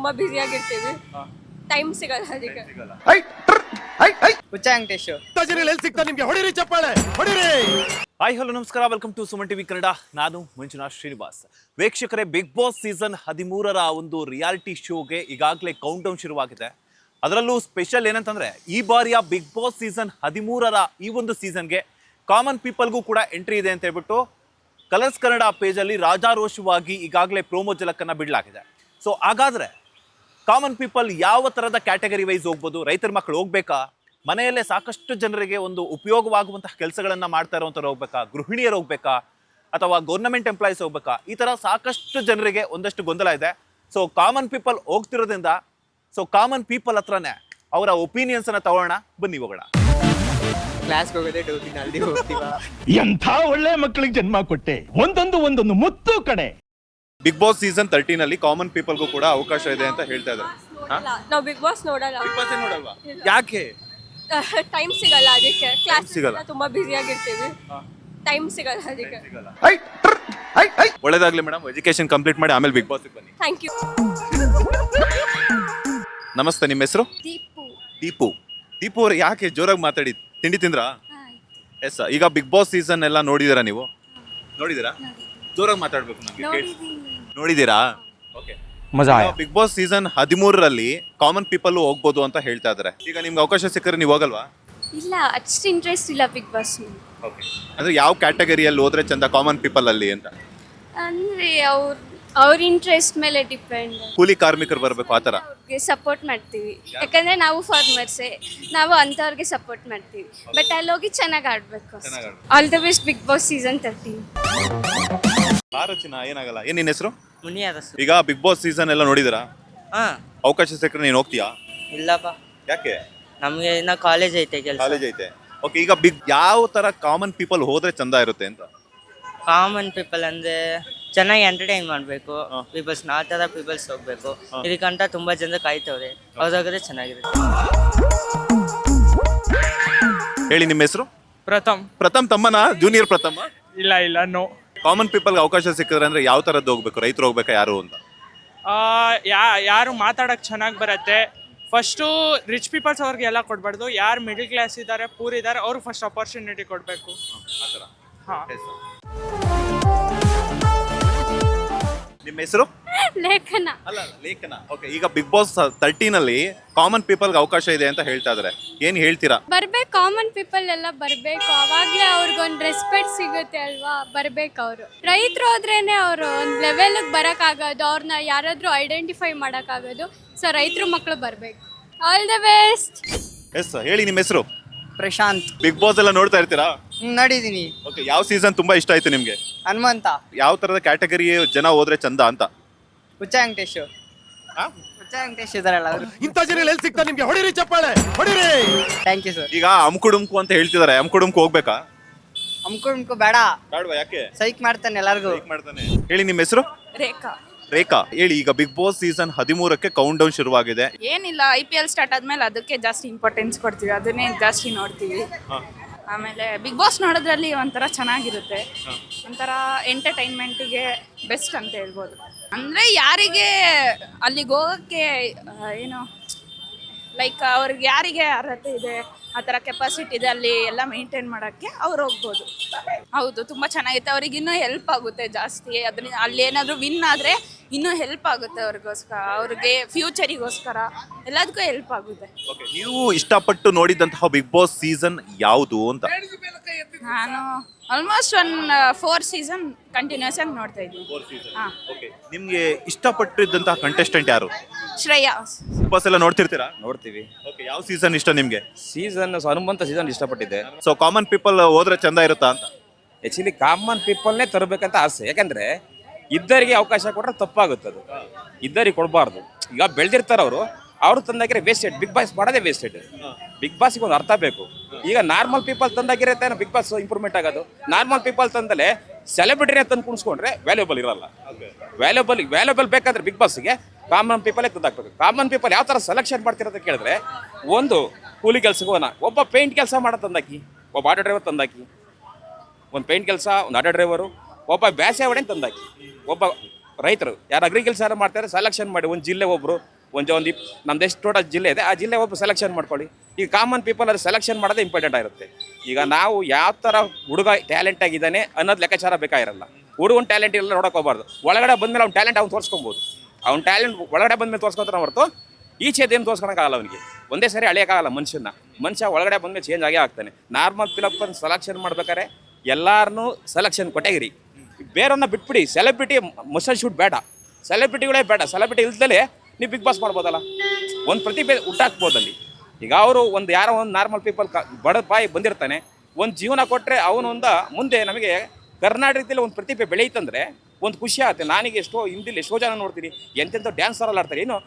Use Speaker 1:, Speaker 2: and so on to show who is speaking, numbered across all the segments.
Speaker 1: ತುಂಬಾ ಬ್ಯುಸಿ ಆಗಿರ್ತೀವಿ, ಟೈಮ್ ಸಿಗಲ್ಲ ಅದಕ್ಕೆ.
Speaker 2: ಹುಚ್ಚ ವೆಂಕಟೇಶ್
Speaker 3: ನಿಮ್ಗೆ ಹೊಡಿರಿ ಚಪ್ಪಾಳೆ ಹೊಡಿರಿ.
Speaker 4: ಹಾಯ್ ಹಲೋ ನಮಸ್ಕಾರ, welcome to Suman TV Kannada. ನಾನು ಮಂಜುನಾಥ್ ಶ್ರೀನಿವಾಸ್. ವೀಕ್ಷಕರೇ, ಬಿಗ್ ಬಾಸ್ ಸೀಸನ್ 13ರ ಒಂದು ರಿಯಾಲಿಟಿ ಶೋಗೆ ಈಗಾಗಲೇ ಕೌಂಟ್ ಡೌನ್ ಶುರುವಾಗಿದೆ. ಅದರಲ್ಲೂ ಸ್ಪೆಷಲ್ ಏನಂತಂದ್ರೆ, ಈ ಬಾರಿಯ ಬಿಗ್ ಬಾಸ್ ಸೀಸನ್ 13ರ ಈ ಒಂದು ಸೀಸನ್ಗೆ ಕಾಮನ್ ಪೀಪಲ್ಗೂ ಕೂಡ ಎಂಟ್ರಿ ಇದೆ ಅಂತ ಹೇಳ್ಬಿಟ್ಟು ಕಲರ್ಸ್ ಕನ್ನಡ ಪೇಜಲ್ಲಿ ರಾಜಾರೋಷವಾಗಿ ಈಗಾಗಲೇ ಪ್ರೋಮೋ ಜಲಕ್ಕನ್ನು ಬಿಡಲಾಗಿದೆ. ಸೊ ಹಾಗಾದರೆ ಕಾಮನ್ ಪೀಪಲ್ ಯಾವ ಥರದ ಕ್ಯಾಟಗರಿ ವೈಸ್ ಹೋಗ್ಬೋದು? ರೈತರ ಮಕ್ಕಳು ಹೋಗ್ಬೇಕಾ? ಮನೆಯಲ್ಲೇ ಸಾಕಷ್ಟು ಜನರಿಗೆ ಒಂದು ಉಪಯೋಗವಾಗುವಂತಹ ಕೆಲಸಗಳನ್ನು ಮಾಡ್ತಾ ಇರೋವಂಥವ್ರು ಹೋಗ್ಬೇಕಾ? ಗೃಹಿಣಿಯರು ಹೋಗ್ಬೇಕಾ? ಅಥವಾ ಗೌರ್ನಮೆಂಟ್ ಎಂಪ್ಲಾಯೀಸ್ ಹೋಗ್ಬೇಕಾ? ಈ ಥರ ಸಾಕಷ್ಟು ಜನರಿಗೆ ಒಂದಷ್ಟು ಗೊಂದಲ ಇದೆ. ಸೊ ಕಾಮನ್ ಪೀಪಲ್ ಹೋಗ್ತಿರೋದ್ರಿಂದ ಕಾಮನ್ ಪೀಪಲ್ ಹತ್ರನೇ ಅವರ ಒಪಿನಿಯನ್ಸನ್ನು ತಗೊಳ್ಳೋಣ, ಬನ್ನಿ ಹೋಗೋಣ.
Speaker 2: ಕ್ಲಾಸ್ಗೆ ಹೋಗೋದೇ ಡೌಟಿನ ಅಲ್ಲಿ ಹೋಗ್ತೀವ.
Speaker 3: ಎಂಥ ಒಳ್ಳೆ ಮಕ್ಕಳಿಗೆ ಜನ್ಮ ಕೊಟ್ಟೆ, ಒಂದೊಂದು ಮುತ್ತು ಕಡೆ.
Speaker 4: ಬಿಗ್ ಬಾಸ್ ಸೀಸನ್ 13ನಲ್ಲಿ ಕಾಮನ್ ಪೀಪಲ್ಗೂ ಕೂಡ ಅವಕಾಶ ಇದೆ ಅಂತ ಹೇಳ್ತಾ ಇದ್ದಾರೆ.
Speaker 1: ನಾವು ಬಿಗ್ ಬಾಸ್ ನೋಡಲ್ಲ,
Speaker 4: ನೋಡಲ್ವಾ? ಯಾಕೆ?
Speaker 1: ಟೈಮ್ ಸಿಗಲ್ಲ ಅದಕ್ಕೆ. ಕ್ಲಾಸ್
Speaker 4: ಸಿಗಲ್ಲ,
Speaker 1: ತುಂಬಾ ಬ್ಯುಸಿ ಆಗಿರ್ತೀವಿ, ಟೈಮ್ ಸಿಗಲ್ಲ ಅದಕ್ಕೆ.
Speaker 4: ಒಳ್ಳೇದಾಗ್ಲಿ ಮೇಡಮ್, ಎಜುಕೇಶನ್ ಕಂಪ್ಲೀಟ್ ಮಾಡಿ ಆಮೇಲೆ ಬಿಗ್ ಬಾಸ್ ಬನ್ನಿ.
Speaker 1: Thank you.
Speaker 4: ನಮಸ್ತೆ, ನಿಮ್ಮ ಹೆಸರು? ದೀಪು. ದೀಪು ಅವ್ರು ಯಾಕೆ ಜೋರಾಗಿ ಮಾತಾಡಿ? ತಿಂಡಿ ತಿಂದ್ರಾ? ಎಸ್. ಈಗ ಬಿಗ್ ಬಾಸ್ ಸೀಸನ್ ಎಲ್ಲ ನೋಡಿದೀರಾ ನೀವು? ನೋಡಿದೀರಾ? ಜೋರಾಗಿ ಮಾತಾಡ್ಬೇಕು, ನಮಗೆ ನೋಡಿದೀರಾ? ಓಕೆ. ಬಿಗ್ ಬಾಸ್ ಸೀಸನ್ 13ರಲ್ಲಿ ಕಾಮನ್ ಪೀಪಲ್ ಹೋಗ್ಬೋದು ಅಂತ ಹೇಳ್ತಾ ಇದಾರೆ. ಈಗ ನಿಮ್ಗೆ ಅವಕಾಶ ಸಿಕ್ಕರೆ ನೀವು ಹೋಗಲ್ವಾ?
Speaker 5: ಇಲ್ಲ, ಅಷ್ಟು ಇಂಟ್ರೆಸ್ಟ್ ಇಲ್ಲ ಬಿಗ್ ಬಾಸ್.
Speaker 4: ಓಕೆ. ಅಂದ್ರೆ ಯಾವ ಕ್ಯಾಟಗರಿಯಲ್ಲಿ ಹೋದ್ರೆ ಚಂದ ಕಾಮನ್ ಪೀಪಲ್ ಅಲ್ಲಿ ಅಂತ?
Speaker 5: ಅಂದ್ರೆ ಅವ್ರ ಇಂಟ್ರೆಸ್ಟ್ ಮೇಲೆ ಡಿಪೆಂಡ್.
Speaker 4: ಕೂಲಿ ಕಾರ್ಮಿಕರು ಬರಬೇಕು, ಆ ಥರ
Speaker 5: ಅವ್ರಿಗೆ ಸಪೋರ್ಟ್ ಮಾಡ್ತೀವಿ, ಯಾಕಂದ್ರೆ ನಾವು ಫಾರ್ಮರ್ಸೇ, ನಾವು ಅಂಥವ್ರಿಗೆ ಸಪೋರ್ಟ್ ಮಾಡ್ತೀವಿ. ಬಟ್ ಅಲ್ಲಿ ಹೋಗಿ ಚೆನ್ನಾಗಿ ಆಡ್ಬೇಕು. All the best Bigg Boss season 13.
Speaker 4: ಆರೋಚನಾ ಏನಾಗಲ್ಲ. ಏನ್ ನಿನ್ನ ಹೆಸರು?
Speaker 2: ಮುನಿಯಾದ.
Speaker 4: ಈಗ ಬಿಗ್ ಬಾಸ್ ಸೀಸನ್ ಎಲ್ಲ ನೋಡಿದಿರಾ?
Speaker 2: ಹಾ.
Speaker 4: ಅವಕಾಶ ಸಿಕ್ಕರೆ ನೀನು ಹೋಗ್ತೀಯಾ?
Speaker 2: ಇಲ್ಲಪ್ಪ,
Speaker 4: ಯಾಕೆ?
Speaker 2: ನಮ್ಗೆ ಇನ್ನ ಕಾಲೇಜ್ ಐತೆ, ಕೆಲಸ.
Speaker 4: ಕಾಲೇಜ್ ಐತೆ. ಓಕೆ. ಈಗ ಯಾವ ತರ ಕಾಮನ್ ಪೀಪಲ್ ಹೋದ್ರೆ ಚಂದ ಇರುತ್ತೆ ಅಂತ?
Speaker 2: ಕಾಮನ್ ಪೀಪಲ್ ಅಂದ್ರೆ ಚೆನ್ನಾಗಿ ಎಂಟರ್ಟೈನ್ ಮಾಡಬೇಕು. ಪೀಪಲ್ಸ್ ಆ ಥರ ಪೀಪಲ್ಸ್ ಹೋಗ್ಬೇಕು. ಇದಕ್ಕಂತ ತುಂಬಾ ಜನ ಕಾಯ್ತವ್ರೆ, ಅವ್ರಾಗದೆ ಚೆನ್ನಾಗಿರುತ್ತೆ.
Speaker 4: ಹೇಳಿ, ನಿಮ್ಮ ಹೆಸರು?
Speaker 6: ಪ್ರಥಮ್
Speaker 4: ತಮ್ಮನ? ಜೂನಿಯರ್ ಪ್ರಥಮ?
Speaker 6: ಇಲ್ಲ ನೋ.
Speaker 4: ಕಾಮನ್ ಪೀಪಲ್ಗೆ ಅವಕಾಶ ಸಿಕ್ಕಿದ್ರೆ ಅಂದ್ರೆ ಯಾವ ತರದ್ದು ಹೋಗ್ಬೇಕು? ರೈತರು ಹೋಗ್ಬೇಕಾ, ಯಾರು ಅಂತ?
Speaker 6: ಯಾರು ಮಾತಾಡಕ್ ಚೆನ್ನಾಗಿ ಬರುತ್ತೆ. ಫಸ್ಟು ರಿಚ್ ಪೀಪಲ್ಸ್ ಅವ್ರಿಗೆ ಎಲ್ಲ ಕೊಡಬಾರ್ದು. ಯಾರು ಮಿಡಲ್ ಕ್ಲಾಸ್ ಇದ್ದಾರೆ, ಪೂರ್ ಇದ್ದಾರೆ, ಅವ್ರಿಗೆ ಫಸ್ಟ್ ಅಪರ್ಚುನಿಟಿ ಕೊಡಬೇಕು. ಹಾಂ.
Speaker 4: ನಿಮ್ಮ ಹೆಸರು?
Speaker 5: ಲೇಖನ.
Speaker 4: ಲೇಖನ. ಓಕೆ. ಈಗ ಬಿಗ್ ಬಾಸ್ 13ನಲ್ಲಿ ಕಾಮನ್ ಪೀಪಲ್ಗೆ ಅವಕಾಶ ಇದೆ ಅಂತ ಹೇಳ್ತಾ ಇದಾರೆ, ಏನ್ ಹೇಳ್ತೀರಾ?
Speaker 5: ಬರ್ಬೇಕು, ಕಾಮನ್ ಪೀಪಲ್ ಎಲ್ಲ ಬರ್ಬೇಕು, ಅವಾಗ್ಲೇ ಅವ್ರಿಗೊಂದು ರೆಸ್ಪೆಕ್ಟ್ ಸಿಗುತ್ತೆ ಅಲ್ವಾ. ಬರ್ಬೇಕು. ಅವರು ರೈತರು ಹೋದ್ರೇನೆ ಅವರು ಒಂದು ಲೆವೆಲ್ಗೆ ಬರೋಕ್ಕಾಗೋದು, ಅವ್ರನ್ನ ಯಾರಾದ್ರೂ ಐಡೆಂಟಿಫೈ ಮಾಡೋಕ್ಕಾಗೋದು. ಸೊ ರೈತರು ಮಕ್ಕಳು ಬರ್ಬೇಕು. All the best.
Speaker 4: ಎಸ್. ಹೇಳಿ, ನಿಮ್ಮ ಹೆಸರು?
Speaker 2: ಪ್ರಶಾಂತ್.
Speaker 4: ಬಿಗ್ ಬಾಸ್ ಎಲ್ಲ ನೋಡ್ತಾ ಇರ್ತೀರಾ?
Speaker 2: ನೋಡಿದೀನಿ.
Speaker 4: ಓಕೆ. ಯಾವ ಸೀಸನ್ ತುಂಬಾ ಇಷ್ಟ ಆಯ್ತು ನಿಮ್ಗೆ?
Speaker 2: ಹನುಮಂತ.
Speaker 4: ಯಾವ ತರದ ಕ್ಯಾಟಗರಿ ಜನ ಹೋದ್ರೆ ಚಂದ ಅಂತ?
Speaker 2: ಹುಚ್ಚ ವೆಂಕಟೇಶ್. ಹುಚ್ಚ ವೆಂಕಟೇಶ್ ಇದಾರಲ್ಲ ಅವರು.
Speaker 3: ಇಂಥ ಜನ ಎಲ್ಲಿ ಸಿಗ್ತಾರೆ ನಿಮ್ಗೆ? ಹೊಡಿರಿ ಚಪ್ಪಾಳೆ ಹೊಡಿರಿ.
Speaker 2: Thank you sir.
Speaker 4: ಈಗ ಅಮ್ಕುಡುಮ್ಕು ಅಂತ ಹೇಳ್ತಿದಾರೆ, ಅಮ್ಕುಡುಮ್ಕು ಹೋಗ್ಬೇಕಾ?
Speaker 2: ಅಮ್ಕು ಬೇಡ.
Speaker 4: ಬೇಡವಾ? ಯಾಕೆ?
Speaker 2: ಸೈಕ್ ಮಾಡ್ತಾನೆ ಎಲ್ಲರಿಗೂ.
Speaker 4: ಮಾಡ್ತಾನೆ. ಹೇಳಿ, ನಿಮ್ಮ ಹೆಸರು? ರೇಖಾ. ಹೇಳಿ, ಈಗ ಬಿಗ್ ಬಾಸ್ ಸೀಸನ್ 13ಕ್ಕೆ ಕೌಂಟ್ ಡೌನ್ ಶುರುವಾಗಿದೆ.
Speaker 7: ಏನಿಲ್ಲ, IPL ಸ್ಟಾರ್ಟ್ ಆದ್ಮೇಲೆ ಅದಕ್ಕೆ ಜಾಸ್ತಿ ಇಂಪಾರ್ಟೆನ್ಸ್ ಕೊಡ್ತೀವಿ, ಅದನ್ನೇ ಜಾಸ್ತಿ ನೋಡ್ತೀವಿ. ಆಮೇಲೆ ಬಿಗ್ ಬಾಸ್ ನೋಡೋದ್ರಲ್ಲಿ ಒಂಥರ ಚೆನ್ನಾಗಿರುತ್ತೆ, ಒಂಥರ ಎಂಟರ್ಟೈನ್ಮೆಂಟಿಗೆ ಬೆಸ್ಟ್ ಅಂತ ಹೇಳ್ಬೋದು. ಅಂದರೆ ಯಾರಿಗೆ ಅಲ್ಲಿಗೆ ಹೋಗೋಕ್ಕೆ ಏನು ಲೈಕ್ ಅವ್ರಿಗೆ ಯಾರಿಗೆ ಅರ್ಹತೆ ಇದೆ, ಆ ಥರ ಕೆಪಾಸಿಟಿ ಇದೆ ಅಲ್ಲಿ ಎಲ್ಲ ಮೇಂಟೈನ್ ಮಾಡೋಕ್ಕೆ ಅವ್ರು ಹೋಗ್ಬೋದು. ಹೌದು, ತುಂಬ ಚೆನ್ನಾಗಿರುತ್ತೆ. ಅವ್ರಿಗೆ ಇನ್ನೂ ಹೆಲ್ಪ್ ಆಗುತ್ತೆ ಜಾಸ್ತಿ. ಅದರಿಂದ ಅಲ್ಲಿ ಏನಾದರೂ ವಿನ್ ಆದರೆ ಇನ್ನೂ ಹೆಲ್ಪ್ ಆಗುತ್ತೆ ಅವ್ರಿಗೆ ಫ್ಯೂಚರಿಗೋಸ್ಕರ ಎಲ್ಲದಕ್ಕೂ ಹೆಲ್ಪ್ ಆಗುತ್ತೆ.
Speaker 4: ನೀವು ಇಷ್ಟಪಟ್ಟು ನೋಡಿದಂತಹ ಬಿಗ್ ಬಾಸ್ ಸೀಸನ್ ಯಾವುದು ಅಂತ?
Speaker 7: ನಾನು ಆಲ್ಮೋಸ್ಟ್ 4 ಸೀಸನ್ ಕಂಟಿನ್ಯೂಸ್ ಆಗಿ ನೋಡ್ತಾ ಇದ್ದೀನಿ. ಹಾಂ.
Speaker 4: ನಿಮ್ಗೆ ಇಷ್ಟಪಟ್ಟಿದ್ದಂತಹ ಕಂಟೆಸ್ಟೆಂಟ್ ಯಾರು?
Speaker 7: ಶ್ರೇಯಾ.
Speaker 4: ಬಿಗ್ ಬಾಸ್ ಎಲ್ಲ ನೋಡ್ತಿರ್ತೀರಾ?
Speaker 8: ನೋಡ್ತೀವಿ.
Speaker 4: ಓಕೆ. ಯಾವ ಸೀಸನ್ ಇಷ್ಟ ನಿಮ್ಗೆ?
Speaker 8: ಸೀಸನ್ ಹನುಮಂತ ಸೀಸನ್ ಇಷ್ಟಪಟ್ಟಿದ್ದೆ.
Speaker 4: ಸೊ ಕಾಮನ್ ಪೀಪಲ್ ಹೋದ್ರೆ ಚಂದ ಇರುತ್ತಾ ಅಂತ?
Speaker 8: ಆಕ್ಚುಲಿ ಕಾಮನ್ ಪೀಪಲ್ನೇ ತರಬೇಕಂತ ಆಸೆ. ಯಾಕಂದ್ರೆ ಇದ್ದರಿಗೆ ಅವಕಾಶ ಕೊಟ್ರೆ ತಪ್ಪಾಗುತ್ತೆ. ಅದು ಇದ್ದರಿಗೆ ಕೊಡಬಾರ್ದು. ಈಗ ಬೆಳೆದಿರ್ತಾರೆ ಅವ್ರು ತಂದಾಗಿರೋ ವೇಸ್ಟೆಡ್. ಬಿಗ್ ಬಾಸ್ ಮಾಡೋದೇ ವೇಸ್ಟೆಡ್. ಬಿಗ್ ಬಾಸ್ಗೆ ಒಂದು ಅರ್ಥ ಬೇಕು. ಈಗ ನಾರ್ಮಲ್ ಪೀಪಲ್ ತಂದಾಗಿರುತ್ತೆ ಬಿಗ್ ಬಾಸ್ ಇಂಪ್ರೂವ್ಮೆಂಟ್ ಆಗೋದು. ನಾರ್ಮಲ್ ಪೀಪಲ್ ತಂದಲೆ ಸೆಲೆಬ್ರಿಟಿನೇ ತಂದು ಕುಣಿಸ್ಕೊಂಡ್ರೆ ವ್ಯಾಲ್ಯೂಬಲ್ ಇರಲ್ಲ. ವ್ಯಾಲ್ಯೂಬಲ್ ಬೇಕಾದ್ರೆ ಬಿಗ್ ಬಾಸ್ಗೆ ಕಾಮನ್ ಪೀಪಲೇ ತಂದಾಕ್ಬೇಕು. ಕಾಮನ್ ಪೀಪಲ್ ಯಾವ ಥರ ಸೆಲೆಕ್ಷನ್ ಮಾಡ್ತಿರೋದು ಕೇಳಿದ್ರೆ, ಒಂದು ಕೂಲಿ ಕೆಲಸಕ್ಕೆ ಹೋಗೋಣ, ಒಬ್ಬ ಪೇಂಟ್ ಕೆಲಸ ಮಾಡೋ ತಂದಾಕಿ, ಒಬ್ಬ ಆಟೋ ಡ್ರೈವರ್ ತಂದಾಕಿ, ಒಂದು ಪೇಂಟ್ ಕೆಲಸ, ಒಂದು ಆಟೋ ಡ್ರೈವರು, ಒಬ್ಬ ಬ್ಯಾಸೆ ಹೊಡೆನ್ ತಂದಾಕಿ, ಒಬ್ಬ ರೈತರು ಯಾರು ಅಗ್ರಿಕಲ್ಚರ್ ಮಾಡ್ತಾರೆ ಸೆಲೆಕ್ಷನ್ ಮಾಡಿ ಒಂದು ಜಿಲ್ಲೆ ಒಬ್ಬರು ಒಂದು ನಮ್ದು ಎಷ್ಟು ಟೋಟಲ್ ಜಿಲ್ಲೆ ಇದೆ ಆ ಜಿಲ್ಲೆ ಒಬ್ಬರು ಸೆಲೆಕ್ಷನ್ ಮಾಡ್ಕೊಳ್ಳಿ. ಈಗ ಕಾಮನ್ ಪೀಪಲ್ ಅದು ಸೆಲೆಕ್ಷನ್ ಮಾಡೋದೇ ಇಂಪಾರ್ಟೆಂಟ್ ಆಗಿರುತ್ತೆ. ಈಗ ನಾವು ಯಾವ ಥರ ಹುಡುಗ ಟ್ಯಾಲೆಂಟ್ ಆಗಿದ್ದಾನೆ ಅನ್ನೋದು ಲೆಕ್ಕಾಚಾರ ಬೇಕಾಗಿರಲ್ಲ. ಹುಡುಗನ ಟ್ಯಾಲೆಂಟ್ ಎಲ್ಲ ನೋಡೋಕೆ ಹೋಗ್ಬಾರ್ದು. ಒಳಗಡೆ ಬಂದಮೇಲೆ ಅವ್ನ ಟ್ಯಾಲೆಂಟ್ ಅವ್ನು ತೋರಿಸ್ಕೊಬೋದು. ಅವ್ನ ಟ್ಯಾಲೆಂಟ್ ಒಳಗಡೆ ಬಂದಮೇಲೆ ತೋರಿಸ್ಕೊತಾರೆ ಹೊರತು ಈಚೆದೇನು ತೋರಿಸ್ಕೊಳಕ್ಕಾಗಲ್ಲ ಅವನಿಗೆ. ಒಂದೇ ಸರಿ ಅಳಿಯೋಕ್ಕಾಗಲ್ಲ ಮನುಷ್ಯ ಒಳಗಡೆ ಬಂದಮೇಲೆ ಚೇಂಜ್ ಆಗೇ ಆಗ್ತಾನೆ. ನಾರ್ಮಲ್ ಫಿಲಪ್ ಸೆಲೆಕ್ಷನ್ ಮಾಡ್ಬೇಕಾದ್ರೆ ಎಲ್ಲಾರನ್ನೂ ಸೆಲೆಕ್ಷನ್ ಕೊಟ್ಟೆಗಿರಿ. ಬೇರೆಯವ್ರನ್ನ ಬಿಟ್ಬಿಡಿ. ಸೆಲೆಬ್ರಿಟಿ ಮಸಲ್ ಶೂಟ್ ಬೇಡ, ಸೆಲೆಬ್ರಿಟಿಗಳೇ ಬೇಡ. ಸೆಲೆಬ್ರಿಟಿ ಇಲ್ದಲೇ ನೀವು ಬಿಗ್ ಬಾಸ್ ಮಾಡ್ಬೋದಲ್ಲ, ಒಂದು ಪ್ರತಿಭೆ ಹುಟ್ಟಾಕ್ಬೋದಲ್ಲಿ. ಈಗ ಅವರು ಯಾರೋ ಒಂದು ನಾರ್ಮಲ್ ಪೀಪಲ್ ಬಡ ಬಾಯಿ ಬಂದಿರ್ತಾನೆ, ಒಂದು ಜೀವನ ಕೊಟ್ಟರೆ ಅವನೊಂದು ಮುಂದೆ ನಮಗೆ ಕರ್ನಾಟಕದಲ್ಲಿ ಒಂದು ಪ್ರತಿಭೆ ಬೆಳೆಯುತ್ತಂದರೆ ಒಂದು ಖುಷಿ ಆಗುತ್ತೆ. ನಾನೀಗ ಹಿಂದಿಲಿ ಎಷ್ಟೋ ಜನ ನೋಡ್ತೀನಿ ಎಂತೆಂಥ ಡ್ಯಾನ್ಸರೆಲ್ಲ ಆಡ್ತಾರೆ. ಏನು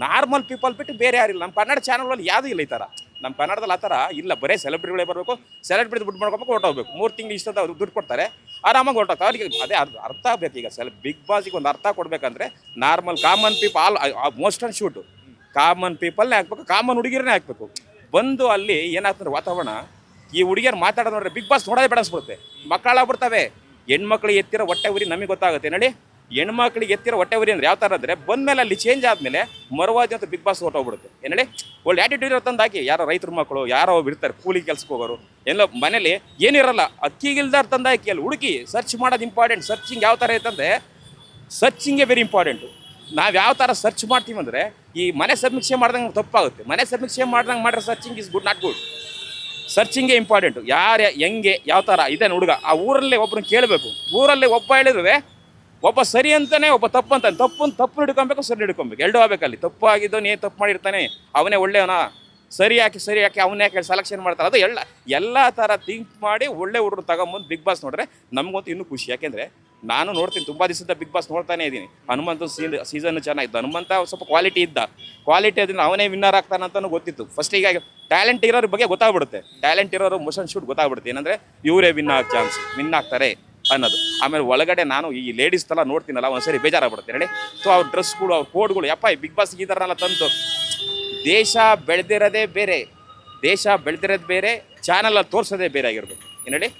Speaker 8: ನಾರ್ಮಲ್ ಪೀಪಲ್ ಬಿಟ್ಟು ಬೇರೆ ಯಾರಿಲ್ಲ. ನಮ್ಮ ಕನ್ನಡ ಚಾನಲ್ಗಳಲ್ಲಿ ಯಾವುದೂ ಇಲ್ಲ ಈ ಥರ. ನಮ್ಮ ಕನ್ನಡದಲ್ಲಿ ಆ ಥರ ಇಲ್ಲ. ಬರೀ ಸೆಲೆಬ್ರಿಟಿಗಳೇ ಬರಬೇಕು, ಸೆಲೆಬ್ರಿಟಿ ದುಡ್ಡು ಮಾಡ್ಕೋಬೇಕು, ಹೊರಟೋಗ್ಬೇಕು. 3 ತಿಂಗಳು ಇಷ್ಟಂತ ಅವ್ರು ದುಡ್ಡು ಕೊಡ್ತಾರೆ, ಆರಾಮಾಗಿ ಹೊರಟೋಗ್ತಾರೆ. ಅವ್ರಿಗೆ ಅದೇ ಅರ್ಥ ಆಗಬೇಕು. ಈಗ ಬಿಗ್ ಬಾಸಿಗೆ ಒಂದು ಅರ್ಥ ಕೊಡಬೇಕಂದ್ರೆ normal common people most on shoot common ಪೀಪಲ್ನೇ ಹಾಕ್ಬೇಕು, ಕಾಮನ್ ಹುಡುಗಿರನ್ನೇ ಹಾಕ್ಬೇಕು. ಬಂದು ಅಲ್ಲಿ ಏನಾಗ್ತದೆ ವಾತಾವರಣ, ಈ ಹುಡುಗಿಯರು ಮಾತಾಡೋದು ನೋಡ್ರೆ ಬಿಗ್ ಬಾಸ್ ನೋಡೋದೇ ಬೆಳೆಸ್ಬಿಡುತ್ತೆ. ಮಕ್ಕಳಾಗ್ಬಿಡ್ತವೆ. ಹೆಣ್ಮಕ್ಳಿಗೆ ಎತ್ತಿರೋ ಹೊಟ್ಟೆ ಉರಿ ನಮಗೆ ಗೊತ್ತಾಗುತ್ತೆ ನೋಡಿ. ಹೆಣ್ಮಕ್ಳಿಗೆ ಎತ್ತಿರೋ ಹೊಟ್ಟೆ ಉರಿ ಅಂದರೆ ಯಾವ ಥರ ಅಂದರೆ ಬಂದಮೇಲೆ ಅಲ್ಲಿ ಚೇಂಜ್ ಆದಮೇಲೆ ಮರುವಾದಿ ಅಂತ ಬಿಗ್ ಬಾಸ್ ಹೊಟ್ಟೋಗ್ಬಿಡುತ್ತೆ. ಏನೇಳಿ ಒಳ್ಳೆ ಆ್ಯಟಿಟ್ಯೂಡ್ ಇರೋ ತಂದು ಹಾಕಿ. ಯಾರೋ ರೈತರ ಮಕ್ಕಳು ಯಾರೋ ಇರ್ತಾರೆ, ಕೂಲಿ ಕೆಲ್ಸಕ್ಕೆ ಹೋಗೋರು, ಎಲ್ಲೋ ಮನೇಲಿ ಏನಿರಲ್ಲ, ಅಕ್ಕಿಗಿಲ್ದಾರ ತಂದು ಹಾಕಿ ಅಲ್ಲಿ ಹುಡುಕಿ ಸರ್ಚ್ ಮಾಡೋದು ಇಂಪಾರ್ಟೆಂಟ್. ಸರ್ಚಿಂಗ್ ಯಾವ ಥರ ಐತಂದರೆ ಸರ್ಚಿಂಗೇ ವೆರಿ ಇಂಪಾರ್ಟೆಂಟು. ನಾವು ಯಾವ ಥರ ಸರ್ಚ್ ಮಾಡ್ತೀವಿ ಅಂದರೆ ಈ ಮನೆ ಸಮೀಕ್ಷೆ ಮಾಡ್ದಂಗೆ ತಪ್ಪಾಗುತ್ತೆ. ಮನೆ ಸಮೀಕ್ಷೆ ಮಾಡ್ದಂಗೆ ಮಾಡ್ರೆ searching is good not good. ಸರ್ಚಿಂಗೇ ಇಂಪಾರ್ಟೆಂಟು. ಯಾರು ಹೆಂಗೆ ಯಾವ ಥರ ಇದೇನು ಹುಡುಗ ಆ ಊರಲ್ಲೇ ಒಬ್ಬರನ್ನ ಕೇಳಬೇಕು. ಊರಲ್ಲಿ ಒಬ್ಬ ಹೇಳಿದ್ರೆ ಒಬ್ಬ ಸರಿ ಅಂತಾನೆ, ಒಬ್ಬ ತಪ್ಪು ಅಂತಾನೆ. ತಪ್ಪು ಹಿಡ್ಕೊಬೇಕು, ಸರಿ ಹಿಡ್ಕೊಬೇಕು, ಎರಡೂ ಆಗಬೇಕಲ್ಲಿ. ತಪ್ಪು ಆಗಿದ್ದವನು ಏನು ತಪ್ಪು ಮಾಡಿರ್ತಾನೆ ಅವನೇ ಒಳ್ಳೆಯವನ, ಸರಿ ಯಾಕೆ ಅವನೇ ಯಾಕೆ ಸೆಲೆಕ್ಷನ್ ಮಾಡ್ತಾರೆ. ಅದು ಎಲ್ಲ ಥರ ಥಿಂಕ್ ಮಾಡಿ ಒಳ್ಳೆ ಹುಡುಗರು ತಗೊಂಬಂದು ಬಿಗ್ ಬಾಸ್ ನೋಡ್ರೆ ನಮಗಂತೂ ಇನ್ನೂ ಖುಷಿ. ಯಾಕೆಂದರೆ ನಾನು ನೋಡ್ತೀನಿ, ತುಂಬ ದಿವಸದ ಬಿಗ್ ಬಾಸ್ ನೋಡ್ತಾನೆ ಇದ್ದೀನಿ. ಹನುಮಂತ ಸೀಸನ್ ಚೆನ್ನಾಗಿತ್ತು. ಹನುಮಂತ ಸ್ವಲ್ಪ ಕ್ವಾಲಿಟಿ ಅದನ್ನು ಅವನೇ ವಿನ್ನರ್ ಆಗ್ತಾನಂತನೂ ಗೊತ್ತಿತ್ತು. ಫಸ್ಟ್ ಈಗ ಟ್ಯಾಲೆಂಟ್ ಇರೋರ ಬಗ್ಗೆ ಗೊತ್ತಾಗ್ಬಿಡುತ್ತೆ. ಟ್ಯಾಲೆಂಟ್ ಇರೋರು ಮೋಷನ್ ಶೂಟ್ ಗೊತ್ತಾಗ್ಬಿಡುತ್ತೆ. ಏನಂದರೆ ಇವರೇ ವಿನ್ ಆಗ್ತಾರೆ ಅನ್ನೋದು. ಆಮೇಲೆ ಒಳಗಡೆ ನಾನು ಈ ಲೇಡೀಸ್ ಥರ ನೋಡ್ತೀನಲ್ಲ, ಒಂದ್ಸರಿ ಬೇಜಾರಾಗ್ಬಿಡುತ್ತೆ ಹೇಳಿ. ಸೊ ಅವ್ರ ಡ್ರೆಸ್ಗಳು, ಅವ್ರ ಕೋಡ್ಗಳು, ಯಪ್ಪ ಬಿಗ್ ಬಾಸ್ಗೆ ಈ ಥರನೆಲ್ಲ ತಂದು ದೇಶ ಬೆಳೆದಿರೋದೇ ಬೇರೆ, ಚಾನಲಲ್ಲಿ ತೋರಿಸೋದೇ ಬೇರೆ ಆಗಿರ್ಬೇಕು. ಏನೇಳಿ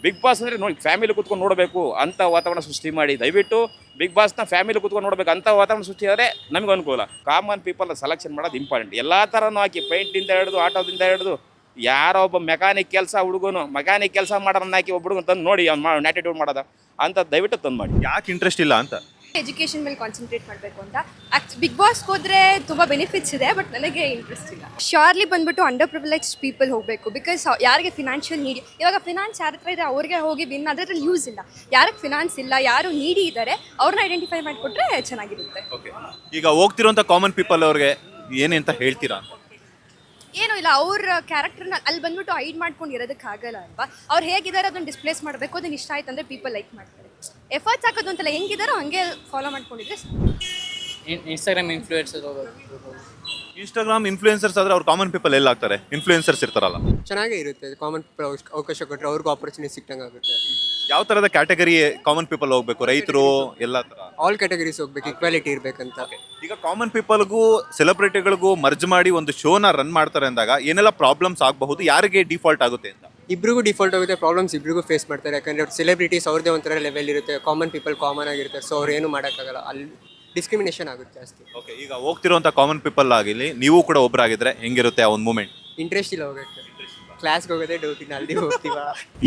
Speaker 8: ಬಿಗ್ ಬಾಸ್ ಅಂದರೆ ನೋಡಿ ಫ್ಯಾಮಿಲಿ ಕೂತ್ಕೊಂಡು ನೋಡಬೇಕು ಅಂಥ ವಾತಾವರಣ ಸೃಷ್ಟಿ ಮಾಡಿ. ದಯವಿಟ್ಟು ಬಿಗ್ ಬಾಸ್ನ ಫ್ಯಾಮಿಲಿ ಕೂತ್ಕೊಂಡು ನೋಡಬೇಕು ಅಂಥ ವಾತಾವರಣ ಸೃಷ್ಟಿ ಆದರೆ ನಮಗೆ ಅನುಕೂಲ. ಕಾಮನ್ ಪೀಪಲ್ ಸೆಲೆಕ್ಷನ್ ಮಾಡೋದು ಇಂಪಾರ್ಟೆಂಟ್. ಎಲ್ಲ ಥರನೂ ಹಾಕಿ, ಪೇಂಟಿಂದ ಹಿಡಿದು ಆಟೋದಿಂದ ಹಿಡಿದು ಯಾರೋ ಒಬ್ಬ ಮೆಕ್ಯಾನಿಕ್ ಕೆಲಸ ಮಾಡೋದನ್ನ ಹಾಕಿ ಒಬ್ಬ ಹುಡುಗನ ತಂದು ನೋಡಿ ಅವ್ನು ಆ್ಯಟಿಟ್ಯೂಡ್ ಮಾಡೋದ ಅಂತ ದಯವಿಟ್ಟು ತಂದು ಮಾಡಿ.
Speaker 4: ಯಾಕೆ ಇಂಟ್ರೆಸ್ಟ್ ಇಲ್ಲ ಅಂತ?
Speaker 1: ಎಜುಕೇಷನ್ ಮೇಲೆ ಕಾನ್ಸಂಟ್ರೇಟ್ ಮಾಡಬೇಕು ಅಂತ. ಬಿಗ್ ಬಾಸ್ಗೆ ಹೋದರೆ ತುಂಬ ಬೆನಿಫಿಟ್ಸ್ ಇದೆ, ಬಟ್ ನನಗೆ ಇಂಟ್ರೆಸ್ಟ್ ಇಲ್ಲ. ಶ್ಯೂರ್ಲಿ ಬಂದ್ಬಿಟ್ಟು ಅಂಡರ್ ಪ್ರಿವಿಲೇಜ್ಡ್ ಪೀಪಲ್ ಹೋಗಬೇಕು. ಬಿಕಾಸ್ ಯಾರಿಗೆ ಫಿನಾನ್ಷಿಯಲ್ ನೀಡಿ, ಇವಾಗ ಫಿನಾನ್ಸ್ ಯಾರ ಹತ್ರ ಇದೆ ಅವ್ರಿಗೆ ಹೋಗಿ ವಿನ್ ಅದರಲ್ಲಿ ಯೂಸ್ ಇಲ್ಲ. ಯಾರಿಗೆ ಫಿನಾನ್ಸ್ ಇಲ್ಲ, ಯಾರು ನೀಡಿ ಇದ್ದಾರೆ ಅವ್ರನ್ನ ಐಡೆಂಟಿಫೈ ಮಾಡಿಕೊಟ್ರೆ ಚೆನ್ನಾಗಿರುತ್ತೆ.
Speaker 4: ಓಕೆ, ಈಗ ಹೋಗ್ತಿರೋಂಥ ಕಾಮನ್ ಪೀಪಲ್ ಅವ್ರಿಗೆ ಏನಂತ ಹೇಳ್ತೀರಾ?
Speaker 1: ಏನೂ ಇಲ್ಲ, ಅವ್ರ ಕ್ಯಾರೆಕ್ಟರ್ನ ಅಲ್ಲಿ ಬಂದ್ಬಿಟ್ಟು ಹೈಡ್ ಮಾಡ್ಕೊಂಡು ಇರೋದಕ್ಕೆ ಆಗಲ್ಲ ಅಲ್ವಾ. ಅವ್ರು ಹೇಗಿದ್ದಾರೆ ಅದನ್ನು ಡಿಸ್ಪ್ಲೇಸ್ ಮಾಡಬೇಕು. ಅದನ್ನು ಇಷ್ಟ ಆಯ್ತು ಅಂದರೆ ಪೀಪಲ್ ಲೈಕ್ ಮಾಡ್ತಾರೆ. ಎಫರ್ಟ್ಸ್ ಹಾಕೋದು ಅಂತಲ್ಲ, ಹೆಂಗಿದಾರೋ ಹಂಗೆ ಫಾಲೋ ಮಾಡ್ಕೊಂಡಿದ್ರೆ
Speaker 2: ಇನ್ಸ್ಟಾಗ್ರಾಮ್
Speaker 4: ಇನ್ಫ್ಲೂಯೆನ್ಸರ್ಸ್ ಆದರೆ ಅವ್ರು ಕಾಮನ್ ಪೀಪಲ್ ಎಲ್ಲ ಆಗ್ತಾರೆ. ಇನ್ಫ್ಲೂಯೆನ್ಸರ್ಸ್ ಇರ್ತಾರಲ್ಲ,
Speaker 9: ಚೆನ್ನಾಗೇ ಇರುತ್ತೆ. ಕಾಮನ್ ಪೀಪಲ್ ಅವಕಾಶ ಕೊಟ್ಟರೆ ಅವ್ರಿಗೂ ಆಪರ್ಚುನಿಟಿ ಸಿಕ್ಕಂಗೆ ಆಗುತ್ತೆ.
Speaker 4: ಯಾವ ಥರದ ಕ್ಯಾಟಗರಿ ಕಾಮನ್ ಪೀಪಲ್ ಹೋಗ್ಬೇಕು? ರೈತರು ಎಲ್ಲ ಥರ
Speaker 9: ಆಲ್ ಕ್ಯಾಟಗರೀಸ್ ಹೋಗ್ಬೇಕು, ಈಕ್ವಾಲಿಟಿ ಇರಬೇಕಂತ.
Speaker 4: ಈಗ ಕಾಮನ್ ಪೀಪಲ್ಗೂ ಸೆಲೆಬ್ರಿಟಿಗಳಿಗೂ ಮರ್ಜ್ ಮಾಡಿ ಒಂದು ಶೋನ ರನ್ ಮಾಡ್ತಾರೆ ಅಂದಾಗ ಏನೆಲ್ಲ ಪ್ರಾಬ್ಲಮ್ಸ್ ಆಗಬಹುದು, ಯಾರಿಗೆ ಡಿಫಾಲ್ಟ್ ಆಗುತ್ತೆ ಅಂತ?
Speaker 9: ಇಬ್ರಿಗೂ ಡಿಫಾಲ್ಟ್ ಆಗುತ್ತೆ, ಪ್ರಾಬ್ಲಮ್ಸ್ ಇಬ್ರಿಗೂ ಫೇಸ್ ಮಾಡ್ತಾರೆ. ಯಾಕಂದರೆ ಅವ್ರು ಸೆಲೆಬ್ರಿಟೀಸ್ ಅವ್ರದ್ದೇ ಒಂಥರ ಲೆವೆಲ್ ಇರುತ್ತೆ, ಕಾಮನ್ ಪೀಪಲ್ ಕಾಮನ್ ಆಗಿರ್ತಾರೆ. ಸೊ ಅವ್ರು ಏನು ಮಾಡೋಕ್ಕಾಗಲ್ಲ, ಅಲ್ಲಿ ಡಿಸ್ಕ್ರಿಮಿನೇಷನ್ ಆಗುತ್ತೆ ಜಾಸ್ತಿ.
Speaker 4: ಓಕೆ, ಈಗ ಹೋಗ್ತಿರೋಂಥ ಕಾಮನ್ ಪೀಪಲ್ ಆಗಿರಲಿ, ನೀವು ಕೂಡ ಒಬ್ಬರಾಗಿದ್ರೆ ಹೆಂಗಿರುತ್ತೆ ಆ ಒಂದು ಮೂಮೆಂಟ್?
Speaker 9: ಇಂಟ್ರೆಸ್ಟ್ ಇಲ್ಲ ಹೋಗೋಕ್ಕೆ. ಕ್ಲಾಸ್ಗೆ ಹೋಗೋದೇ ಡೌಟ್, ಇನ್ನು ಅಲ್ಲಿ ಹೋಗ್ತೀವ.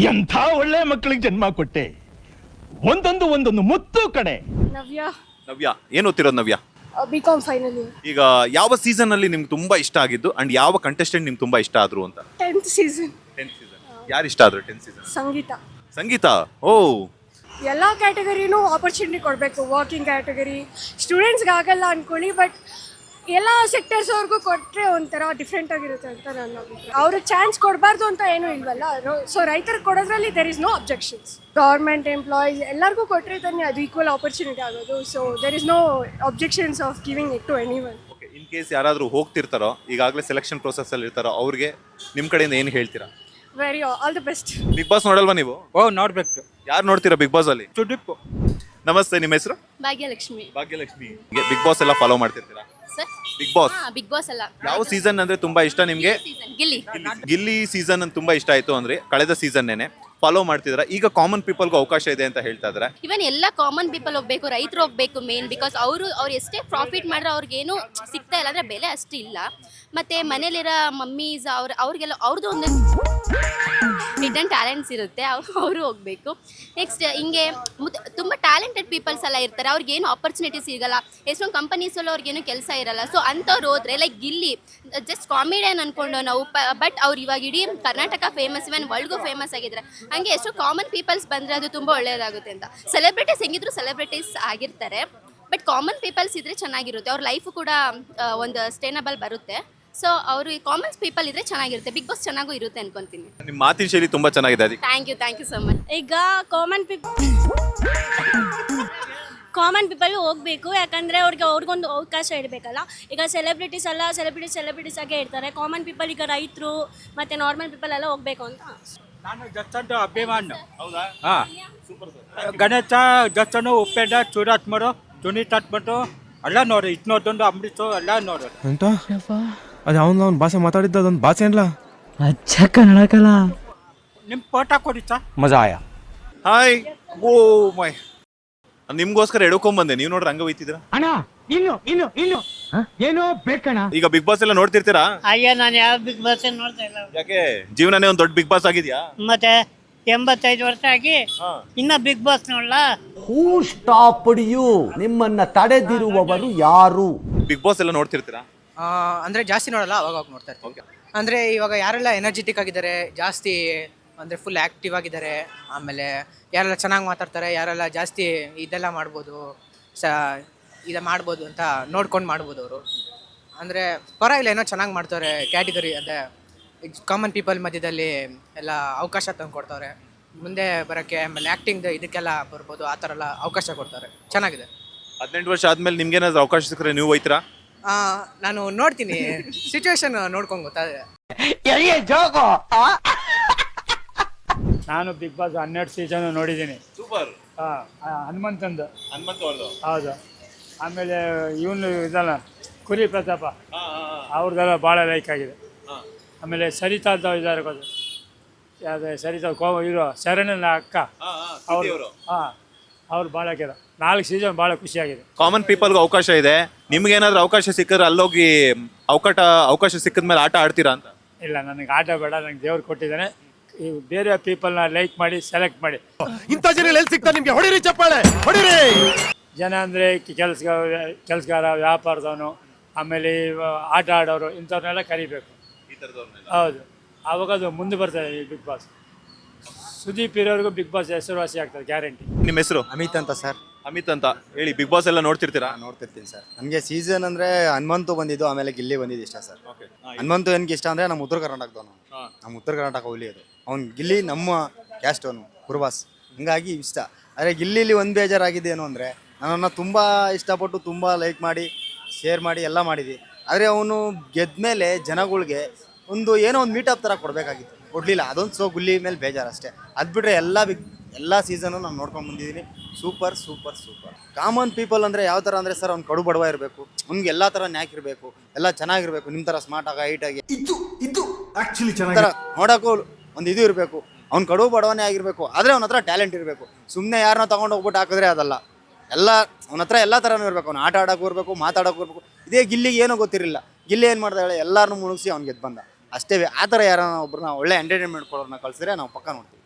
Speaker 3: ಎಂಥ ಒಳ್ಳೆ ಮಕ್ಕಳಿಗೆ ಜನ್ಮ ಕೊಟ್ಟೆ. ಒಂದೊಂದು ಮುತ್ತು ಕಣೆ.
Speaker 4: ನವ್ಯ, ಏನು ಓದ್ತಿರೋದು ನವ್ಯ?
Speaker 1: BCom final year.
Speaker 4: ಈಗ ಯಾವ ಸೀಸನ್ ಅಲ್ಲಿ ನಿಮ್ಗೆ ತುಂಬಾ ಇಷ್ಟ ಆಗಿದ್ದು ಅಂಡ್ ಯಾವ ಕಂಟೆಸ್ಟೆಂಟ್ ನಿಮ್ಗೆ ತುಂಬಾ ಇಷ್ಟ ಆದ್ರು ಅಂತ?
Speaker 1: 10th season.
Speaker 4: ಯಾರು ಇಷ್ಟ ಆದ್ರು 10th ಸೀಸನ್? ಸಂಗೀತ. ಓ,
Speaker 1: ಎಲ್ಲ ಕ್ಯಾಟಗರಿನೂ ಆಪರ್ಚುನಿಟಿ ಕೊಡಬೇಕು. ವರ್ಕಿಂಗ್ ಕ್ಯಾಟಗರಿ ಸ್ಟೂಡೆಂಟ್ಸ್ಗೆ ಆಗಲ್ಲ ಅಂದ್ಕೊಳ್ಳಿ, ಬಟ್ ಎಲ್ಲ ಸೆಕ್ಟರ್ಸ್ ಅವ್ರಿಗೂ ಕೊಟ್ಟರೆ ಒಂಥರ ಡಿಫ್ರೆಂಟ್ ಆಗಿರುತ್ತೆ ಅಂತ ನನ್ನ ಅಭಿಪ್ರಾಯ. ಅವ್ರಿಗೆ ಚಾನ್ಸ್ ಕೊಡಬಾರ್ದು ಅಂತ ಏನೂ ಇಲ್ವಲ್ಲ. ಸೊ ರೈತರಿಗೆ ಕೊಡೋದ್ರಲ್ಲಿ there is no objections. Government employees ಎಲ್ಲರಿಗೂ ಕೊಟ್ಟರೆ ತಾನೇ ಅದು ಈಕ್ವಲ್ ಆಪರ್ಚುನಿಟಿ ಆಗೋದು. So there is no objections of giving it to anyone.
Speaker 4: In case ಯಾರಾದರೂ ಹೋಗ್ತಿರ್ತಾರೋ, ಈಗಾಗಲೇ ಸೆಲೆಕ್ಷನ್ ಪ್ರೊಸೆಸ್ ಅಲ್ಲಿ ಇರ್ತಾರೋ, ಅವ್ರಿಗೆ ನಿಮ್ಮ ಕಡೆಯಿಂದ ಏನು ಹೇಳ್ತೀರಾ?
Speaker 1: Very all the best.
Speaker 4: Bigg Boss ನೋಡಲ್ವಾ ನೀವು?
Speaker 2: ನೋಡ್ಬೇಕು.
Speaker 4: ಯಾರು ನೋಡ್ತೀರಾ ಬಿಗ್ ಬಾಸ್ ಅಲ್ಲಿ? ನಮಸ್ತೆ, ನಿಮ್ಮ ಹೆಸರು?
Speaker 1: ಭಾಗ್ಯಲಕ್ಷ್ಮಿ.
Speaker 4: ಬಿಗ್ ಬಾಸ್ ಎಲ್ಲ ಫಾಲೋ ಮಾಡ್ತಿರ್ತೀರಾ? ಬಿಗ್ ಬಾಸ್
Speaker 1: ಅಲ್ಲ,
Speaker 4: ಯಾವ ಸೀಸನ್ ಅಂದ್ರೆ ತುಂಬಾ ಇಷ್ಟ ನಿಮ್ಗೆ?
Speaker 1: ಗಿಲ್ಲಿ.
Speaker 4: ಗಿಲ್ಲಿ ಸೀಸನ್ ತುಂಬಾ ಇಷ್ಟ ಆಯ್ತು ಅಂದ್ರೆ ಕಳೆದ ಸೀಸನ್ನೇನೆ ಫಾಲೋ ಮಾಡ್ತಿದ್ದಾರೆ. ಈಗ ಕಾಮನ್ ಪೀಪಲ್ಗೂ ಅವಕಾಶ ಇದೆ ಅಂತ ಹೇಳ್ತಾ ಇದ್ದಾರೆ.
Speaker 10: ಇವನ್ ಎಲ್ಲ ಕಾಮನ್ ಪೀಪಲ್ ಹೋಗ್ಬೇಕು, ರೈತರು ಹೋಗ್ಬೇಕು ಮೇನ್. ಬಿಕಾಸ್ ಅವ್ರು ಎಷ್ಟೇ ಪ್ರಾಫಿಟ್ ಮಾಡಿದ್ರೆ ಅವ್ರಿಗೇನು ಸಿಗ್ತಾ ಇಲ್ಲ, ಅಂದರೆ ಬೆಲೆ ಅಷ್ಟು ಇಲ್ಲ. ಮತ್ತು ಮನೇಲಿರೋ ಮಮ್ಮೀಸ್ ಅವ್ರಿಗೆಲ್ಲ ಅವ್ರದ್ದು ಒಂದು ಹಿಡನ್ ಟ್ಯಾಲೆಂಟ್ಸ್ ಇರುತ್ತೆ, ಅವರು ಹೋಗಬೇಕು. ನೆಕ್ಸ್ಟ್ ಹಿಂಗೆ ತುಂಬ ಟ್ಯಾಲೆಂಟೆಡ್ ಪೀಪಲ್ಸ್ ಎಲ್ಲ ಇರ್ತಾರೆ, ಅವ್ರಿಗೇನು ಆಪರ್ಚುನಿಟಿ ಸಿಗಲ್ಲ. ಎಷ್ಟೊಂದು ಕಂಪನೀಸಲ್ಲೂ ಅವ್ರಿಗೇನು ಕೆಲಸ ಇರಲ್ಲ. ಸೊ ಅಂಥವ್ರು ಹೋದ್ರೆ ಲೈಕ್ ಗಿಲ್ಲಿ ಜಸ್ಟ್ ಕಾಮಿಡಿಯನ್ ಅಂದ್ಕೊಂಡು ನಾವು ಬಟ್ ಅವ್ರು ಇವಾಗ ಇಡೀ ಕರ್ನಾಟಕ ಫೇಮಸ್, ಇವನ್ ವರ್ಲ್ಡ್ಗೂ ಫೇಮಸ್ ಆಗಿದ್ದಾರೆ. ಹಂಗೆ ಎಷ್ಟೋ ಕಾಮನ್ ಪೀಪಲ್ಸ್ ಬಂದರೆ ಅದು ತುಂಬ ಒಳ್ಳೆಯದಾಗುತ್ತೆ ಅಂತ. ಸೆಲೆಬ್ರಿಟೀಸ್ ಹೆಂಗಿದ್ರು ಸೆಲೆಬ್ರಿಟೀಸ್ ಆಗಿರ್ತಾರೆ, ಬಟ್ ಕಾಮನ್ ಪೀಪಲ್ಸ್ ಇದ್ರೆ ಚೆನ್ನಾಗಿರುತ್ತೆ, ಅವ್ರ ಲೈಫು ಕೂಡ ಒಂದು ಸ್ಟೇನಬಲ್ ಬರುತ್ತೆ. ಸೊ ಅವರು ಕಾಮನ್ ಪೀಪಲ್ ಇದ್ರೆ ಚೆನ್ನಾಗಿರುತ್ತೆ, ಬಿಗ್ ಬಾಸ್ ಚೆನ್ನಾಗೂ ಇರುತ್ತೆ ಅನ್ಕೊಂತೀನಿ.
Speaker 4: ನಿಮ್ಮ ಮಾತಿನ ಶೈಲಿ ತುಂಬಾ ಚೆನ್ನಾಗಿದೆ. ಅದಕ್ಕೆ
Speaker 10: ಥ್ಯಾಂಕ್ ಯು ಸೊ ಮಚ್.
Speaker 1: ಈಗ ಕಾಮನ್ ಪೀಪಲ್ ಹೋಗಬೇಕು, ಯಾಕಂದರೆ ಅವ್ರಿಗೊಂದು ಅವಕಾಶ ಇರಬೇಕಲ್ಲ. ಈಗ ಸೆಲೆಬ್ರಿಟೀಸ್ ಆಗೇ ಇರ್ತಾರೆ. ಕಾಮನ್ ಪೀಪಲ್ ಈಗ ರೈತರು ಮತ್ತು ನಾರ್ಮಲ್ ಪೀಪಲ್ ಎಲ್ಲ ಹೋಗಬೇಕು ಅಂತ.
Speaker 11: ನಾನು ಜಚ್ಚಂಟು ಅಭಿಮಾನ. ಹಾಂ, ಗಣೇಶ ಜಚ್ಚನು ಉಪ್ಪೇಂಡ ಚೂರಾತ್ಮರು ತುನಿತಾತ್ಮರು ಎಲ್ಲ ನೋಡಿ, ಇಟ್ನೋದೊಂದು ಅಮೃತ ಎಲ್ಲ ನೋಡಿ.
Speaker 12: ಎಂತ ಅದು ಅವ್ನು ಭಾಷೆ ಮಾತಾಡಿದ್ದ ಅದೊಂದು ಭಾಷೆ ಅಲ್ಲ,
Speaker 2: ಅಚ್ಚ ಕನ್ನಡಕಲ್ಲ.
Speaker 11: ನಿಮ್ಮ ಫೋಟೋ ಕೊಡಿ ಸರ್.
Speaker 12: ಮಜಾ ಆಯ.
Speaker 4: ಹಾಯ್, ಓ ಮೈ, ನಿಮ್ಗೋಸ್ಕರ ಎಡ್ಕೊಂಬಂದೆ. ನೀವು ನೋಡ್ರಿ ಹಂಗ ಹೋಯ್ತಿದ್ರ.
Speaker 2: ಅಣ್ಣ ಇನ್ನು ಏನೋ ಬೇಕಣ್ಣ.
Speaker 4: ಈಗ ಬಿಗ್ ಬಾಸ್ ಎಲ್ಲ ನೋಡ್ತಿರ್ತೀರಾ?
Speaker 2: ಅಯ್ಯ, ನಾನು ಯಾವ ಬಿಗ್ ಬಾಸ್ ನೋಡ್ತಾ ಇಲ್ಲ.
Speaker 4: ಯಾಕೆ ಜೀವನನೇ ಒಂದ್ ದೊಡ್ಡ ಬಿಗ್ ಬಾಸ್ ಆಗಿದ್ಯಾ?
Speaker 2: ಮತ್ತೆ 85 ವರ್ಷ ಆಗಿ ಇನ್ನ ಬಿಗ್ ಬಾಸ್ ನೋಡ್ಲಾ?
Speaker 3: Who stop you? ನಿಮ್ಮನ್ನ ತಡೆದಿರುವವರು ಯಾರು?
Speaker 4: ಬಿಗ್ ಬಾಸ್ ಎಲ್ಲ ನೋಡ್ತಿರ್ತೀರಾ?
Speaker 2: ಅಂದರೆ ಜಾಸ್ತಿ ನೋಡಲ್ಲ, ಅವಾಗ ನೋಡ್ತಾ ಇರ್ತೀವಿ. ಅಂದರೆ ಇವಾಗ ಯಾರೆಲ್ಲ ಎನರ್ಜೆಟಿಕ್ ಆಗಿದ್ದಾರೆ, ಜಾಸ್ತಿ ಅಂದರೆ ಫುಲ್ ಆ್ಯಕ್ಟಿವ್ ಆಗಿದ್ದಾರೆ, ಆಮೇಲೆ ಯಾರೆಲ್ಲ ಚೆನ್ನಾಗಿ ಮಾತಾಡ್ತಾರೆ, ಯಾರೆಲ್ಲ ಜಾಸ್ತಿ ಇದೆಲ್ಲ ಮಾಡ್ಬೋದು, ಮಾಡ್ಬೋದು ಅಂತ ನೋಡ್ಕೊಂಡು ಮಾಡ್ಬೋದು ಅವರು. ಅಂದರೆ ಪರವಾಗಿಲ್ಲ, ಏನೋ ಚೆನ್ನಾಗಿ ಮಾಡ್ತಾರೆ. ಕ್ಯಾಟಗರಿ ಅಂದರೆ ಕಾಮನ್ ಪೀಪಲ್ ಮಧ್ಯದಲ್ಲಿ ಎಲ್ಲ ಅವಕಾಶ ತಂದು ಕೊಡ್ತಾರೆ ಮುಂದೆ ಬರೋಕ್ಕೆ. ಆಮೇಲೆ ಆ್ಯಕ್ಟಿಂಗ್ ಇದಕ್ಕೆಲ್ಲ ಬರ್ಬೋದು, ಆ ಥರ ಎಲ್ಲ ಅವಕಾಶ ಕೊಡ್ತಾರೆ. ಚೆನ್ನಾಗಿದೆ.
Speaker 4: 18 ವರ್ಷ ಆದ್ಮೇಲೆ ನಿಮ್ಗೇನಾದ್ರು ಅವಕಾಶ ಸಿಕ್ಕರೆ ನೀವು ಹೋಯ್ತೀರಾ?
Speaker 2: ನಾನು ನೋಡ್ತೀನಿ, ಸಿಚುವೇಶನ್ ನೋಡ್ಕೊಂಡು ಗೊತ್ತಾಗಿದೆ.
Speaker 11: ನಾನು ಬಿಗ್ ಬಾಸ್ 12 ಸೀಸನ್ ನೋಡಿದ್ದೀನಿ.
Speaker 4: ಸೂಪರ್.
Speaker 11: ಹನುಮಂತಂದು.
Speaker 4: ಹನುಮಂತ
Speaker 11: ಹೌದು. ಆಮೇಲೆ ಇವನು ಇದಲ್ಲ, ಕುರಿ ಪ್ರತಾಪ, ಅವ್ರದ್ದೆಲ್ಲ ಭಾಳ ಲೈಕ್ ಆಗಿದೆ. ಆಮೇಲೆ ಸರಿತಾ ಇದ್ದಾರೆ ಗೊತ್ತು, ಯಾವ್ದು ಸರಿತಾ ಇರೋ ಶರಣನ ಅಕ್ಕ, ಅವರು ಅವ್ರು ಭಾಳ ಹಾಕಿದ. 4 ಸೀಸನ್ ಭಾಳ ಖುಷಿಯಾಗಿದೆ.
Speaker 4: ಕಾಮನ್ ಪೀಪಲ್ಗೂ ಅವಕಾಶ ಇದೆ. ನಿಮ್ಗೇನಾದ್ರೂ ಅವಕಾಶ ಸಿಕ್ಕಿದ್ರೆ ಅಲ್ಲೋಗಿ ಅವಕಾಶ ಸಿಕ್ಕಿದ್ಮೇಲೆ ಆಟ ಆಡ್ತೀರಾ ಅಂತ?
Speaker 11: ಇಲ್ಲ, ನನಗೆ ಆಟ ಬೇಡ, ನಂಗೆ ದೇವ್ರು ಕೊಟ್ಟಿದ್ದಾನೆ. ಈ ಬೇರೆ ಪೀಪಲ್ನ ಲೈಕ್ ಮಾಡಿ ಸೆಲೆಕ್ಟ್ ಮಾಡಿ.
Speaker 3: ಇಂಥ ಜನ ಎಲ್ಲಿ ಸಿಗ್ತಾರೆ ನಿಮ್ಗೆ? ಹೊಡಿರಿ ಚಪ್ಪಾಳೆ, ಹೊಡಿರಿ.
Speaker 11: ಜನ ಅಂದರೆ ಕೆಲಸಗಾರ, ವ್ಯಾಪಾರದವನು, ಆಮೇಲೆ ಆಟ ಆಡೋರು, ಇಂಥವ್ರನ್ನೆಲ್ಲ ಕರಿಬೇಕು. ಹೌದು, ಆವಾಗ ಅದು ಮುಂದೆ ಬರ್ತದೆ ಈ ಬಿಗ್ ಬಾಸ್. ಸುದೀಪ್ ಇರೋರಿಗೂ ಬಿಗ್ ಬಾಸ್ ಹೆಸರುವಾಸಿ ಆಗ್ತದೆ ಗ್ಯಾರಂಟಿ.
Speaker 4: ನಿಮ್ಮ ಹೆಸರು?
Speaker 12: ಅಮಿತ್ ಅಂತ ಸರ್.
Speaker 4: ಅಮಿತ್ ಅಂತ ಹೇಳಿ. ಬಿಗ್ ಬಾಸ್ ಎಲ್ಲ ನೋಡ್ತಿರ್ತೀರಾ?
Speaker 12: ನೋಡ್ತಿರ್ತೀನಿ ಸರ್. ನನಗೆ ಸೀಸನ್ ಅಂದರೆ ಹನುಮಂತು ಬಂದಿದ್ದು, ಆಮೇಲೆ ಗಿಲ್ಲಿ ಬಂದಿದ್ದು ಇಷ್ಟ ಸರ್. ಹನುಮಂತು ಏನಕ್ಕೆ ಇಷ್ಟ ಅಂದರೆ ನಮ್ಮ ಉತ್ತರ ಕರ್ನಾಟಕದವನು, ನಮ್ಮ ಉತ್ತರ ಕರ್ನಾಟಕ ಹುಲಿ ಅದು. ಅವ್ನು ಗಿಲ್ಲಿ ನಮ್ಮ ಕ್ಯಾಸ್ಟ್, ಅವನು ಕುರುಬಾಸ್, ಹಂಗಾಗಿ ಇಷ್ಟ. ಆದರೆ ಗಿಲ್ಲಿಲಿ ಒಂದು ಬೇಜಾರಾಗಿದೆ ಏನು ಅಂದರೆ, ನನ್ನನ್ನು ತುಂಬ ಇಷ್ಟಪಟ್ಟು ತುಂಬ ಲೈಕ್ ಮಾಡಿ ಶೇರ್ ಮಾಡಿ ಎಲ್ಲ ಮಾಡಿದ್ವಿ. ಆದರೆ ಅವನು ಗೆದ್ಮೇಲೆ ಜನಗಳಿಗೆ ಏನೋ ಒಂದು ಮೀಟಪ್ ಥರ ಕೊಡಬೇಕಾಗಿತ್ತು, ಕೊಡಲಿಲ್ಲ. ಅದೊಂದು ಗುಲ್ಲಿ ಮೇಲೆ ಬೇಜಾರು ಅಷ್ಟೇ. ಅದು ಬಿಟ್ಟರೆ ಎಲ್ಲ ಸೀಸನ್ನು ನಾನು ನೋಡ್ಕೊಂಡು ಬಂದಿದ್ದೀನಿ. Super super super. Common people ಅಂದರೆ ಯಾವ ಥರ ಅಂದರೆ ಸರ್, ಅವ್ನು ಕಡು ಬಡವ ಇರಬೇಕು, ಅವ್ನಿಗೆ ಎಲ್ಲ ಥರ ನ್ಯಾಕ್ ಇರಬೇಕು, ಎಲ್ಲ ಚೆನ್ನಾಗಿರಬೇಕು, ನಿಮ್ಮ ಥರ ಸ್ಮಾರ್ಟ್ ಆಗಿ ಹೈಟಾಗಿ
Speaker 3: ಇದು ಆಕ್ಚುಲಿ
Speaker 12: ಥರ ನೋಡೋಕ್ಕೂ ಒಂದು ಇದು ಇರಬೇಕು. ಅವ್ನು ಕಡು ಬಡವನೇ ಆಗಿರಬೇಕು, ಆದರೆ ಅವನ ಹತ್ರ ಟ್ಯಾಲೆಂಟ್ ಇರಬೇಕು. ಸುಮ್ಮನೆ ಯಾರನ್ನ ತೊಗೊಂಡು ಹೋಗ್ಬಿಟ್ಟು ಹಾಕಿದ್ರೆ ಅದಲ್ಲ. ಅವನ ಹತ್ರ ಎಲ್ಲ ಥರನೂ ಇರಬೇಕು. ಅವ್ನು ಆಟ ಆಡೋಕ್ಕೂ ಇರಬೇಕು, ಮಾತಾಡೋಕ್ಕೂ ಇರಬೇಕು. ಇದೇ ಗಿಲ್ಲಿಗೆ ಏನೂ ಗೊತ್ತಿರಲಿಲ್ಲ. ಗಿಲ್ಲಿ ಏನು ಮಾಡ್ದೆ, ಎಲ್ಲರನ್ನೂ ಮುಳುಗಿಸಿ ಅವ್ನಿಗೆ ಗೆದ್ದು ಬಂದ ಅಷ್ಟೇ. ಆ ಥರ ಯಾರನ್ನ ಒಬ್ಬರನ್ನ ಒಳ್ಳೆ ಎಂಟರ್ಟೈನ್ಮೆಂಟ್ ಕೊಡೋರನ್ನ ಕಳಿಸಿದ್ರೆ ನಾವು ಪಕ್ಕ ನೋಡ್ತೀವಿ.